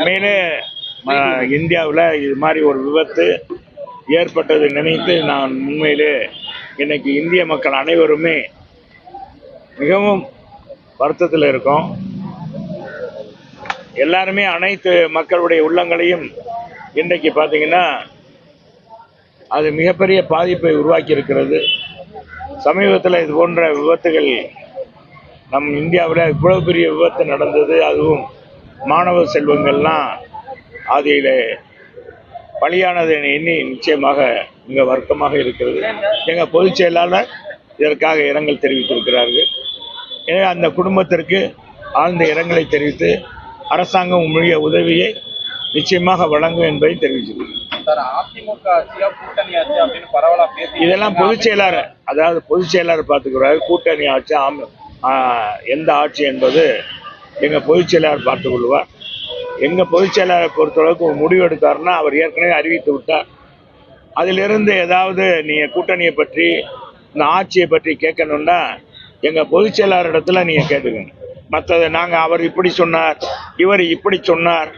மேலே இந்தியாவில் இது மாதிரி ஒரு விபத்து ஏற்பட்டது நினைத்து நான் உண்மையிலே இன்னைக்கு இந்திய மக்கள் அனைவருமே மிகவும் வருத்தத்தில் இருக்கோம். எல்லாருமே அனைத்து மக்களுடைய உள்ளங்களையும் இன்றைக்கு பார்த்தீங்கன்னா அது மிகப்பெரிய பாதிப்பை உருவாக்கி இருக்கிறது. சமீபத்தில் இது போன்ற விபத்துகள் நம் இந்தியாவில் இவ்வளவு பெரிய விபத்து நடந்தது, அதுவும் மாணவ செல்வங்கள்லாம் அதில் பலியானதை எண்ணி நிச்சயமாக மிக வருத்தமாக இருக்கிறது. எங்கள் பொதுச் செயலாளர் இதற்காக இரங்கல் தெரிவித்திருக்கிறார்கள். எனவே அந்த குடும்பத்திற்கு ஆழ்ந்த இரங்கலை தெரிவித்து அரசாங்கம் உரிய உதவியை நிச்சயமாக வழங்கும் என்பதை தெரிவிச்சிருக்கிறேன். இதெல்லாம் பொதுச் செயலாளர், அதாவது பொதுச் செயலாளர் பார்த்துக்கிறாரு. கூட்டணி ஆட்சி எந்த ஆட்சி என்பது எங்கள் பொதுச் செயலாளர் பார்த்துக் கொள்வார். எங்கள் பொதுச் செயலாளரை பொறுத்தளவுக்கு ஒரு முடிவு எடுத்தாருன்னா அவர் ஏற்கனவே அறிவித்து விட்டார். அதிலிருந்து ஏதாவது நீங்கள் கூட்டணியை பற்றி இந்த ஆட்சியை பற்றி கேட்கணுன்னா எங்கள் பொதுச் செயலாளர் இடத்துல நீங்கள் கேட்டுக்கணும். மற்றது நாங்கள் அவர் இப்படி சொன்னார், இவர் இப்படி சொன்னார்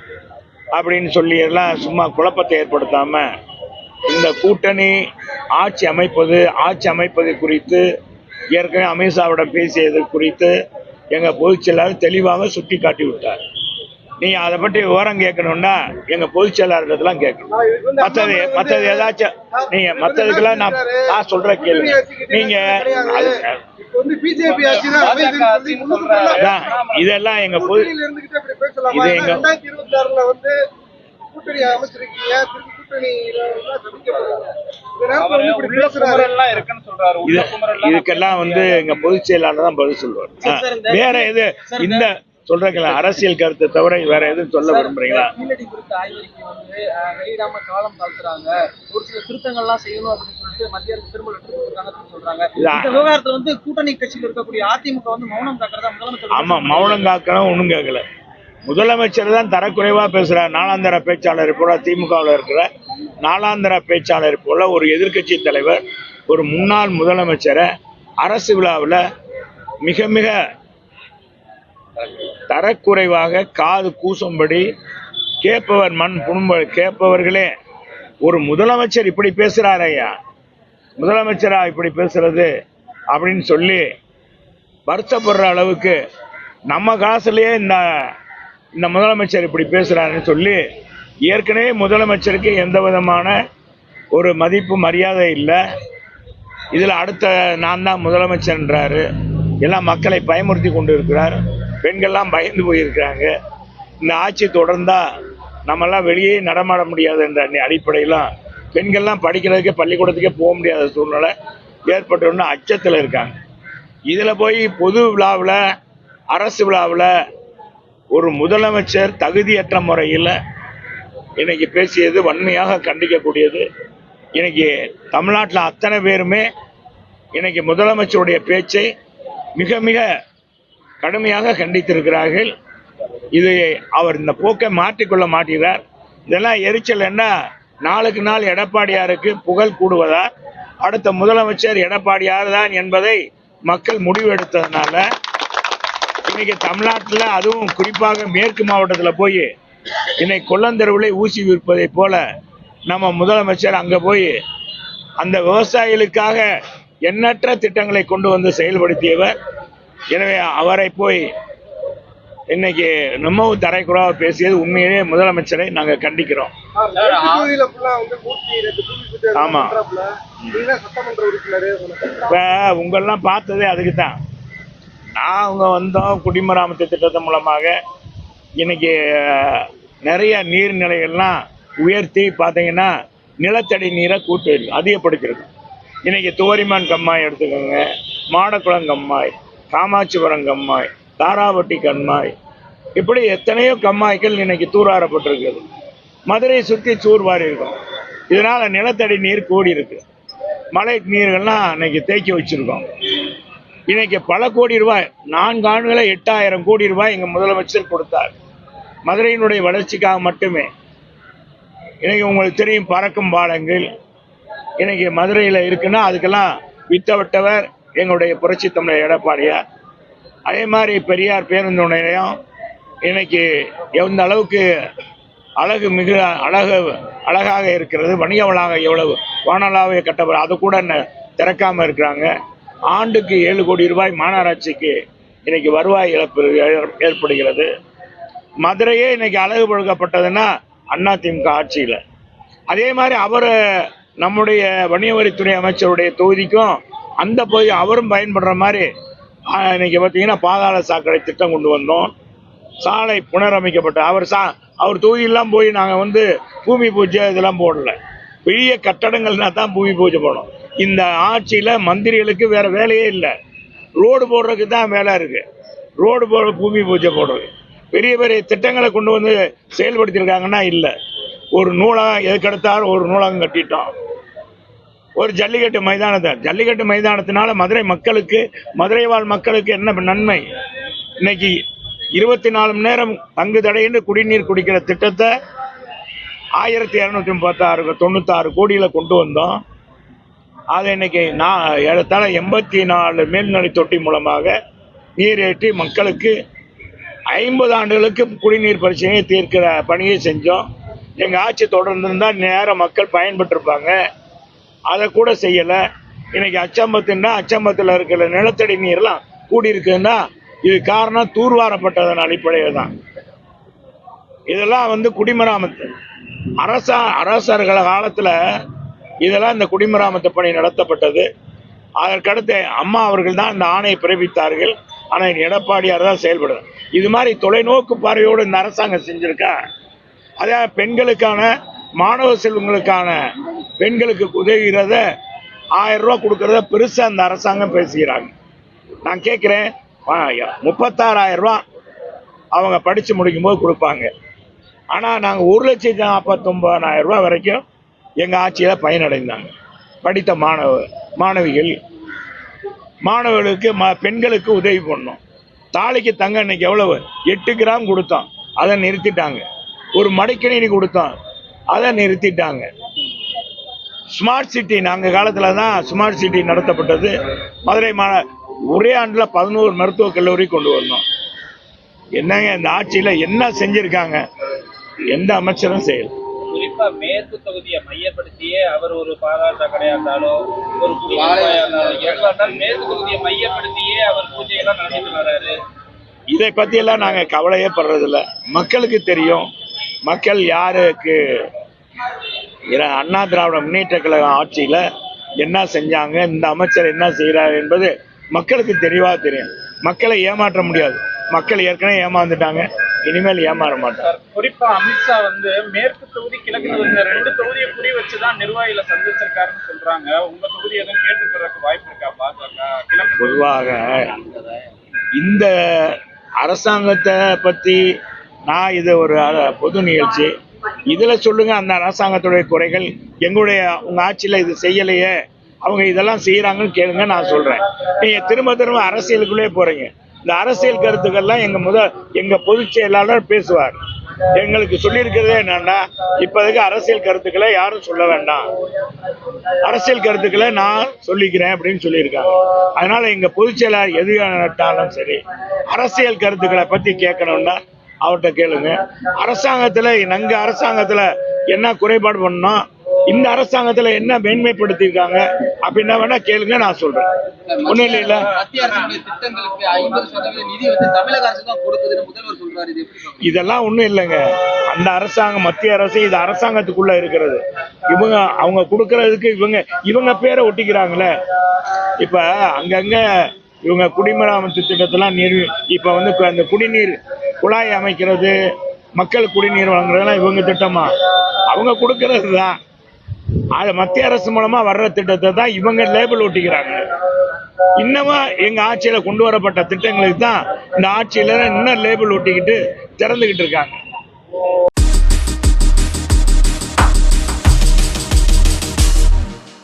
அப்படின்னு சொல்லி எல்லாம் சும்மா குழப்பத்தை ஏற்படுத்தாமல் இந்த கூட்டணி ஆட்சி அமைப்பது குறித்து ஏற்கனவே அமித்ஷாவிடம் பேசியது குறித்து எங்கள் பொதுச் செயலாளர் தெளிவாக சுட்டி காட்டி விட்டார். நீங்கள் அதை பற்றி விவரம் கேட்கணும்னா எங்கள் பொதுச் செயலாளர்லாம் கேட்கணும். மற்றது ஏதாச்சும் நீங்கள் மற்றதுக்கெல்லாம் நான் சொல்கிற கேள்வி நீங்கள் இதெல்லாம் எங்கள் பொது இது எங்கள் இதுக்கெல்லாம் எங்க பொதுச் செயலாளர் தான் பதில் சொல்லுவார். வேற எது இந்த சொல்றீங்களா அரசியல் கருத்தை தவிர வேற எதுவும் சொல்ல விரும்புறீங்களா? கூட்டணி கட்சியில் இருக்கக்கூடிய அதிமுக மௌனம் காக்கிறதா? ஆமா, மௌனம் காக்கணும், ஒண்ணும் கேட்கல. முதலமைச்சர் தான் தரக்குறைவா பேசுறார். நாளாந்தர பேச்சாளர் போல திமுகவில் இருக்கிற நாளாந்தர பேச்சாளர் போல ஒரு எதிர்கட்சி தலைவர் ஒரு முன்னாள் முதலமைச்சரை அரசு விழாவில் மிக மிக தரக்குறைவாக காது கூசும்படி கேட்பவர் மண் புண்ப கேட்பவர்களே ஒரு முதலமைச்சர் இப்படி பேசுறார், ஐயா முதலமைச்சரா இப்படி பேசுறது அப்படின்னு சொல்லி வருத்தப்படுற அளவுக்கு நம்ம காசுலயே இந்த முதலமைச்சர் இப்படி பேசுறாருன்னு சொல்லி ஏற்கனவே முதலமைச்சருக்கு எந்த விதமான ஒரு மதிப்பு மரியாதை இல்லை. இதில் அடுத்த நான் தான் முதலமைச்சர்ன்றாரு. எல்லாம் மக்களை பயமுறுத்தி கொண்டு இருக்கிறார். பெண்கள்லாம் பயந்து போயிருக்கிறாங்க. இந்த ஆட்சி தொடர்ந்தா நம்மெல்லாம் வெளியே நடமாட முடியாது என்ற அடிப்படையெல்லாம் பெண்கள்லாம் படிக்கிறதுக்கே பள்ளிக்கூடத்துக்கே போக முடியாத சூழ்நிலை ஏற்பட்டோன்னு அச்சத்தில் இருக்காங்க. இதில் போய் பொது விழாவில் அரசு விழாவில் ஒரு முதலமைச்சர் தகுதியற்ற முறையில் இன்னைக்கு பேசியது வன்மையாக கண்டிக்கக்கூடியது. இன்னைக்கு தமிழ்நாட்டில் அத்தனை பேருமே இன்னைக்கு முதலமைச்சருடைய பேச்சை மிக மிக கடுமையாக கண்டித்திருக்கிறார்கள். இது அவர் இந்த போக்கை மாற்றிக்கொள்ள மாட்டேங்கிறார். இதெல்லாம் எரிச்சல் என்ன, நாளுக்கு நாள் எடப்பாடியாருக்கு புகழ் கூடுவதா, அடுத்த முதலமைச்சர் எடப்பாடியார் தான் என்பதை மக்கள் முடிவு எடுத்ததுனால இன்னைக்கு தமிழ்நாட்டில் அதுவும் குறிப்பாக மேற்கு மாவட்டத்தில் போய் இன்னைக்கு கொல்லந்தெருவில் ஊசி விற்பதை போல நம்ம முதலமைச்சர் அங்கே போய் அந்த விவசாயிகளுக்காக எண்ணற்ற திட்டங்களை கொண்டு வந்து செயல்படுத்தியவர். எனவே அவரை போய் இன்னைக்கு நம்மவும் தரைக்குறவா பேசியது உண்மையிலே முதலமைச்சரை நாங்கள் கண்டிக்கிறோம். ஆமா, இப்ப உங்களெல்லாம் பார்த்ததே அதுக்கு தான். நாங்கள் வந்தோம் குடிமராமத்து திட்டத்தின் மூலமாக இன்னைக்கு நிறைய நீர்நிலைகள்லாம் உயர்த்தி பார்த்தீங்கன்னா நிலத்தடி நீரை அதிகப்படுத்திருக்கோம். இன்னைக்கு துவரிமான் கம்மாய் எடுத்துக்கோங்க, மாடக்குளம் கம்மாய், காமாட்சிபுரம் கம்மாய், தாராவட்டி கம்மாய், இப்படி எத்தனையோ கம்மாய்கள் இன்னைக்கு தூராறப்பட்டிருக்குது. மதுரையை சுற்றி தூர்வாரி இருக்கும். இதனால நிலத்தடி நீர் கூடி இருக்கு. மழை நீர்கள்லாம் இன்னைக்கு தேக்கி வச்சிருக்கோம். இன்னைக்கு பல கோடி ரூபாய், 4 ஆண்டுகளை 8000 கோடி ரூபாய் எங்கள் முதலமைச்சர் கொடுத்தார் மதுரையினுடைய வளர்ச்சிக்காக மட்டுமே. இன்னைக்கு உங்களுக்கு தெரியும் பறக்கும் பாலங்கள் இன்னைக்கு மதுரையில் இருக்குன்னா அதுக்கெல்லாம் விட்டவர் எங்களுடைய புரட்சி தமிழர் எடப்பாடியார். அதே மாதிரி பெரியார் பேருந்து நிலையம் இன்னைக்கு எந்த அளவுக்கு அழகாக இருக்கிறது. வணிக வளாகம் எவ்வளவு வானளாவிய கட்டப்பட அதை கூட திறக்காம இருக்கிறாங்க. ஆண்டுக்கு 7 கோடி ரூபாய் மாநகராட்சிக்கு இன்னைக்கு வருவாய் இழப்பு ஏற்படுகிறது. மதுரையே இன்னைக்கு அழகுபடுத்தப்பட்டதுன்னா அதிமுக ஆட்சியில். அதே மாதிரி நம்முடைய வணிக வரித்துறை அமைச்சருடைய தொகுதிக்கும் அந்த பகுதி அவரும் பயன்படுற மாதிரி இன்னைக்கு பார்த்தீங்கன்னா பாதாள சாக்கடை திட்டம் கொண்டு வந்தோம். சாலை புனரமைக்கப்பட்ட அவர் தொகுதியெல்லாம் போய் நாங்கள் பூமி பூஜை இதெல்லாம் போடல. பெரிய கட்டடங்கள்னா தான் பூமி பூஜை போடணும். இந்த ஆட்சியில் மந்திரிகளுக்கு வேற வேலையே இல்லை. ரோடு போடுறதுக்கு தான் வேலை இருக்கு. ரோடு போட பூமி பூஜை போடுறது. பெரிய பெரிய திட்டங்களை கொண்டு வந்து செயல்படுத்தியிருக்காங்கன்னா இல்லை. ஒரு நூலகம் எதுக்கெடுத்தாலும் ஒரு நூலகம் கட்டிட்டோம். ஒரு ஜல்லிக்கட்டு மைதானத்தினால மதுரை வாழ் மக்களுக்கு என்ன நன்மை? இன்னைக்கு 24 மணி நேரம் தங்கு தடையின்றி குடிநீர் குடிக்கிற திட்டத்தை 1296 கோடியில கொண்டு வந்தோம். அதை இன்னைக்கு ஏறத்தாழ 84 மேல்நிலை தொட்டி மூலமாக நீரேற்றி மக்களுக்கு 50 ஆண்டுகளுக்கு குடிநீர் பிரச்சனையை தீர்க்கிற பணியை செஞ்சோம். எங்க ஆட்சி தொடர்ந்திருந்தா நேரம் மக்கள் பயன்பெற்றிருப்பாங்க. அதை கூட செய்யல. இன்னைக்கு அச்சம்பத்தில் இருக்கிற நிலத்தடி நீர்லாம் கூடி இருக்குன்னா இது காரணம் தூர்வாரப்பட்டதன் அடிப்படையில் தான். இதெல்லாம் குடிமராமத்து அரசர்கள் காலத்துல இதெல்லாம் இந்த குடிமராமத்து பணி நடத்தப்பட்டது. அதற்கடுத்து அம்மா அவர்கள் தான் இந்த ஆணையை பிறப்பித்தார்கள். ஆனால் எடப்பாடியார் தான் செயல்படுது. இது மாதிரி தொலைநோக்கு பார்வையோடு இந்த அரசாங்கம் செஞ்சிருக்கா. அதே பெண்களுக்கான மாணவ செல்வங்களுக்கான பெண்களுக்கு உதவுகிறத 1000 ரூபா கொடுக்கறத பெருசா அந்த அரசாங்கம் பேசுகிறாங்க. நான் கேட்கிறேன், 36,000 ரூபா அவங்க படிச்சு முடிக்கும் போது கொடுப்பாங்க. ஆனா நாங்க 1,49,000 ரூபா வரைக்கும் எங்க ஆட்சியில பயனடைந்தாங்க. படித்த மாணவர்களுக்கு பெண்களுக்கு உதவி பண்ணோம். தாலிக்கு தங்க இன்னைக்கு எவ்வளவு 8 கிராம் கொடுத்தோம், அதை நிறுத்திட்டாங்க. ஒரு மடிக்கணினி கொடுத்தோம், அதை நிறுத்திட்டாங்க. ஸ்மார்ட் சிட்டி நாங்க காலத்துல தான் ஸ்மார்ட் சிட்டி நடத்தப்பட்டது. மதுரை ஒரே ஆண்டுல 11 மருத்துவக் கல்லூரி கொண்டு வந்தோம். என்னங்க இந்த ஆட்சியில என்ன செஞ்சிருக்காங்க? எந்த அமைச்சரும் செய்யல. குறிப்பா மேற்கு தொகுதியை மையப்படுத்தியே அவர் ஒரு பாதாள கடையா இருந்தாலும் ஒரு மேற்கு தொகுதியை மையப்படுத்தியே அவர் பூஜையெல்லாம் நடத்திட்டு வர்றாரு. இதை பத்தி எல்லாம் நாங்க கவலையே படுறதில்ல. மக்களுக்கு தெரியும். மக்கள் யாருக்கு அண்ணா திராவிட முன்னேற்ற கழகம் ஆட்சியில என்ன செஞ்சாங்க, இந்த அமைச்சர் என்ன செய்யறாரு என்பது மக்களுக்கு தெளிவா தெரியும். மக்களை ஏமாற்ற முடியாது. மக்கள் ஏற்கனவே ஏமாந்துட்டாங்க, இனிமேல் ஏமாற மாட்டார். குறிப்பா அமித்ஷா மேற்கு தொகுதி கிழக்கு தொகுதி 2 தொகுதியை குறி வச்சுதான் நிர்வாகிகளை சந்திச்சிருக்காருன்னு சொல்றாங்க. உங்க தொகுதி எதுவும் கேட்டுக்கிறதுக்கு வாய்ப்பு இருக்கா? பாஜக பொதுவாக இந்த அரசாங்கத்தை பத்தி நான் இது ஒரு பொது நிகழ்ச்சி, இதுல சொல்லுங்க அந்த அரசாங்கத்துடைய குறைகள். உங்க ஆட்சியில இது செய்யலையே, அவங்க இதெல்லாம் செய்யறாங்கன்னு கேளுங்க, நான் சொல்றேன். நீங்க திரும்ப அரசியலுக்குள்ளே போறீங்க. இந்த அரசியல் கருத்துக்கள்லாம் எங்க பொதுச் செயலாளர் பேசுவார். எங்களுக்கு சொல்லியிருக்கிறதே என்னன்னா, இப்போதைக்கு அரசியல் கருத்துக்களை யாரும் சொல்ல வேண்டாம், அரசியல் கருத்துக்களை நான் சொல்லிக்கிறேன் அப்படின்னு சொல்லியிருக்காங்க. அதனால எங்க பொதுச் செயலாளர் எது நட்டாலும் சரி, அரசியல் கருத்துக்களை பத்தி கேட்கணும்னா அவர்கிட்ட கேளுங்க. அரசாங்கத்துல என்ன குறைபாடு பண்ணணும், இந்த அரசாங்கத்துல என்ன மேன்மைப்படுத்திருக்காங்க அப்படின்னா வேணா கேளுங்க, நான் சொல்றேன். ஒண்ணும் இல்ல, இதெல்லாம் ஒண்ணும் இல்லைங்க. அந்த அரசாங்கம் மத்திய அரசு இது அரசாங்கத்துக்குள்ள இருக்கிறது. அவங்க கொடுக்கறதுக்கு இவங்க பேரை ஒட்டிக்கிறாங்களே. இப்ப அங்கங்க இவங்க குடிமராமத்து திட்டத்தெல்லாம் இப்ப அந்த குடிநீர் குழாய் அமைக்கிறது, மக்கள் குடிநீர் வழங்குறதுலாம் இவங்க திட்டமா? அவங்க கொடுக்கறது தான். அது மத்திய அரசு மூலமா வர்ற திட்டத்தை தான் இவங்க லேபிள் ஒட்டிக்கிறாங்க. இன்னமும் எங்க ஆட்சியில கொண்டு வரப்பட்ட திட்டங்களுக்கு தான் இந்த ஆட்சியில இன்னும் லேபிள் ஒட்டிக்கிட்டு திறந்துகிட்டு இருக்காங்க.